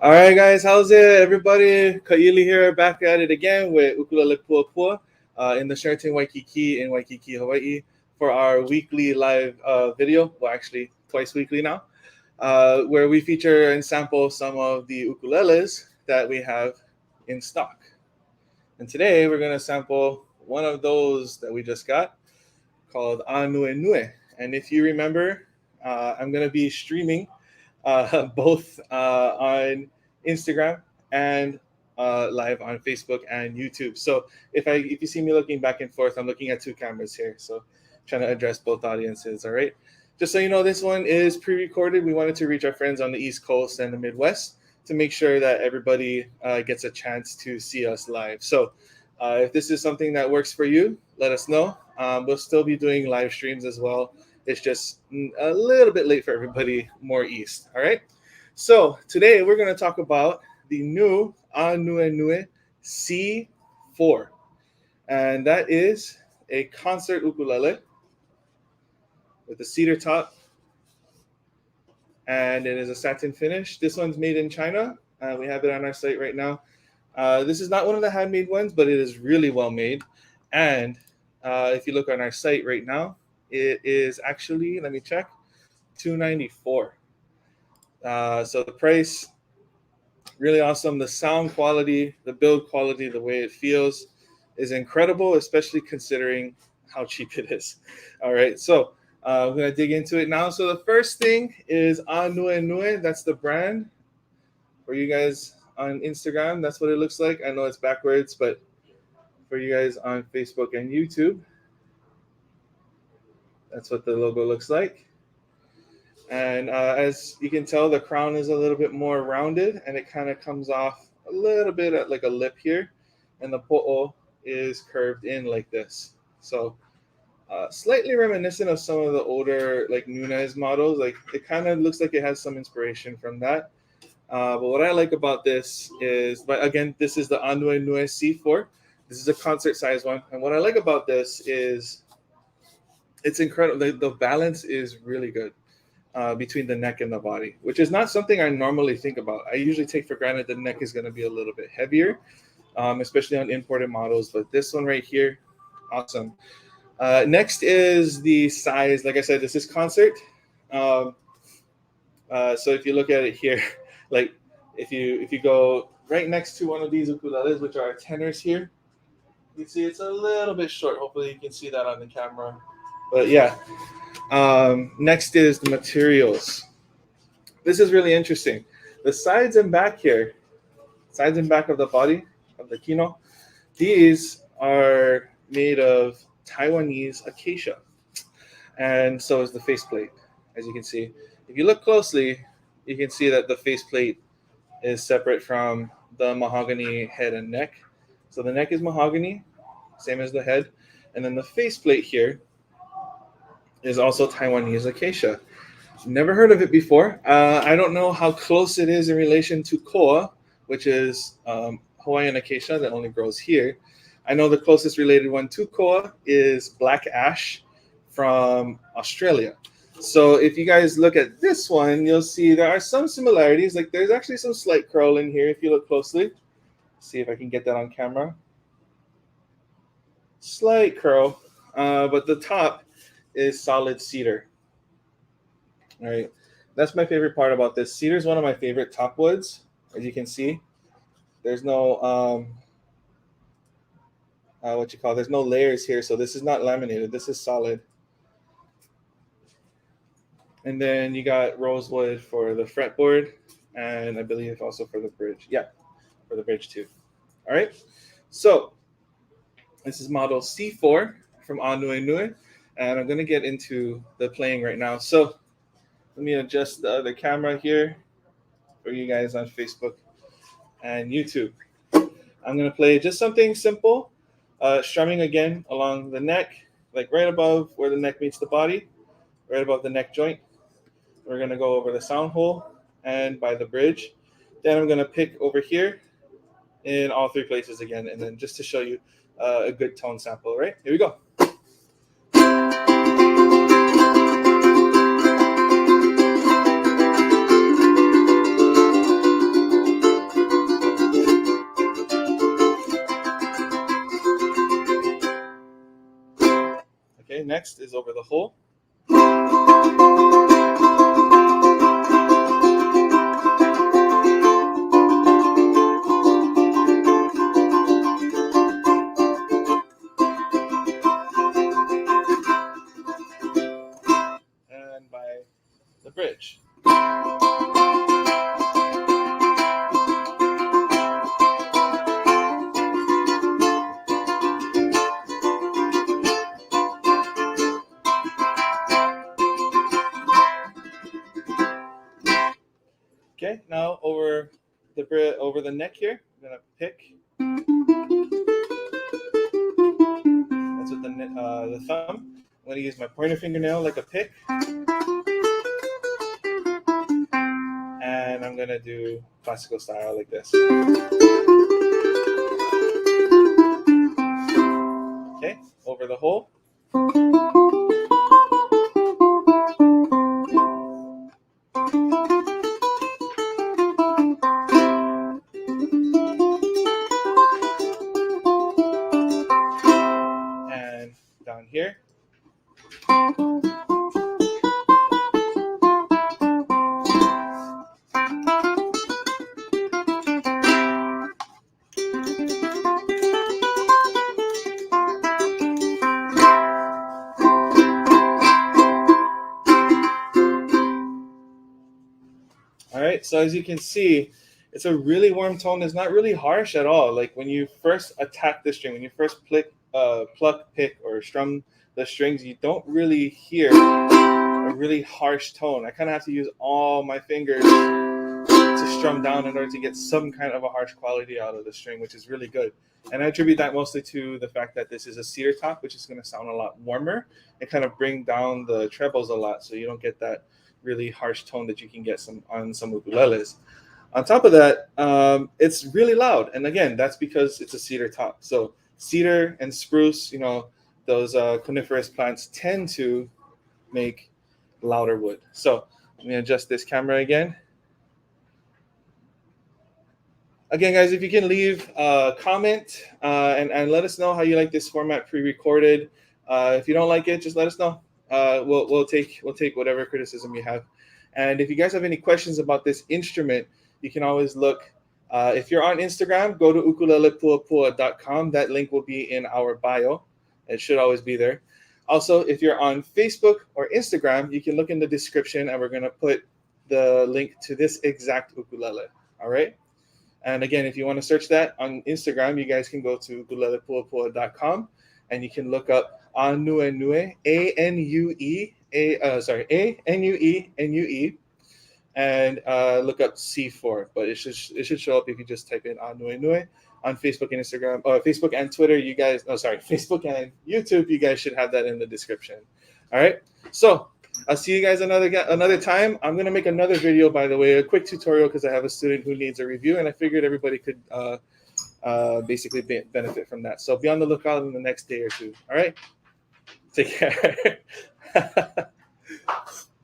All right, guys, how's it? Everybody, Kaili here, back at it again with Ukulele Pua in the Sheraton Waikiki in Waikiki, Hawaii, for our weekly live video. Well, actually, twice weekly now, where we feature and sample some of the ukuleles that we have in stock. And today we're going to sample one of those that we just got called aNueNue. And if you remember, I'm going to be streaming both on Instagram and live on Facebook and YouTube. So if you see me looking back and forth, I'm looking at two cameras here. So trying to address both audiences. All right. Just so you know, this one is pre-recorded. We wanted to reach our friends on the East Coast and the Midwest to make sure that everybody gets a chance to see us live. So if this is something that works for you, let us know. We'll still be doing live streams as well. It's just a little bit late for everybody more east. All right. So today we're going to talk about the new aNueNue C4. And that is a concert ukulele with a cedar top. And it is a satin finish. This one's made in China. We have it on our site right now. This is not one of the handmade ones, but it is really well made. And if you look on our site right now, it is actually, let me check, $294. So the price, really awesome. The sound quality, the build quality, the way it feels is incredible, especially considering how cheap it is. All right, so I'm going to dig into it now. So the first thing is aNueNue. That's the brand. For you guys on Instagram, that's what it looks like. I know it's backwards, but for you guys on Facebook and YouTube, that's what the logo looks like. And as you can tell, the crown is a little bit more rounded, and it kind of comes off a little bit at like a lip here. And the po'o is curved in like this. So slightly reminiscent of some of the older like Nunez models. Like it kind of looks like it has some inspiration from that. But what I like about this is, but again, this is the aNueNue C4. This is a concert size one. And what I like about this is it's incredible. The balance is really good between the neck and the body, which is not something I normally think about. I usually take for granted the neck is going to be a little bit heavier, especially on imported models. But this one right here, awesome. Next is the size. Like I said, this is concert. So if you look at it here, like if you go right next to one of these ukuleles, which are tenors here, you can see it's a little bit short. Hopefully you can see that on the camera. But yeah, next is the materials. This is really interesting. The sides and back here, sides and back of the body of the kino, these are made of Taiwanese acacia. And so is the faceplate, as you can see. If you look closely, you can see that the faceplate is separate from the mahogany head and neck. So the neck is mahogany, same as the head. And then the faceplate here is also Taiwanese acacia. Never heard of it before. I don't know how close it is in relation to koa, which is Hawaiian acacia that only grows here. I know the closest related one to koa is black ash from Australia. So if you guys look at this one, you'll see there are some similarities. Like there's actually some slight curl in here if you look closely. See if I can get that on camera. Slight curl, but the top is solid cedar. All right, that's my favorite part about this. Cedar is one of my favorite top woods. As you can see, there's no there's no layers here, so this is not laminated. This is solid. And then you got rosewood for the fretboard, and I believe also for the bridge. Yeah, for the bridge too. All right, so this is model C4 from aNueNue, and I'm going to get into the playing right now. So let me adjust the other camera here for you guys on Facebook and YouTube. I'm going to play just something simple, strumming again along the neck, like right above where the neck meets the body, right above the neck joint. We're going to go over the sound hole and by the bridge. Then I'm going to pick over here in all three places again, and then just to show you a good tone sample, right? Here we go. Okay, next is over the hole. And by the bridge. Okay, now over the neck here, I'm gonna pick. That's with the thumb. I'm gonna use my pointer fingernail like a pick, and I'm gonna do classical style like this. Okay, over the hole. And down here. All right, so as you can see, it's a really warm tone. It's not really harsh at all. Like when you first attack the string, when you first pluck, pick, or strum the strings, you don't really hear a really harsh tone. I kind of have to use all my fingers to strum down in order to get some kind of a harsh quality out of the string, which is really good. And I attribute that mostly to the fact that this is a cedar top, which is going to sound a lot warmer and kind of bring down the trebles a lot, so you don't get that really harsh tone that you can get on some ukuleles. On top of that, it's really loud, and again, that's because it's a cedar top. So cedar and spruce, those coniferous plants tend to make louder wood. So let me adjust this camera again. Again, guys, if you can leave a comment and let us know how you like this format pre-recorded. If you don't like it, just let us know. We'll take whatever criticism you have. And if you guys have any questions about this instrument, you can always look. If you're on Instagram, go to ukulelepuapua.com. That link will be in our bio. It should always be there. Also, if you're on Facebook or Instagram, you can look in the description, and we're going to put the link to this exact ukulele. All right? And again, if you want to search that on Instagram, you guys can go to ukulelepuapua.com, and you can look up aNueNue, aNueNue, and look up C4. But it should show up if you just type in aNueNue on Facebook and Instagram, or Facebook and Twitter. Facebook and YouTube. You guys should have that in the description. All right. So I'll see you guys another time. I'm gonna make another video, by the way, a quick tutorial, because I have a student who needs a review, and I figured everybody could basically benefit from that. So be on the lookout in the next day or two. All right. Take care.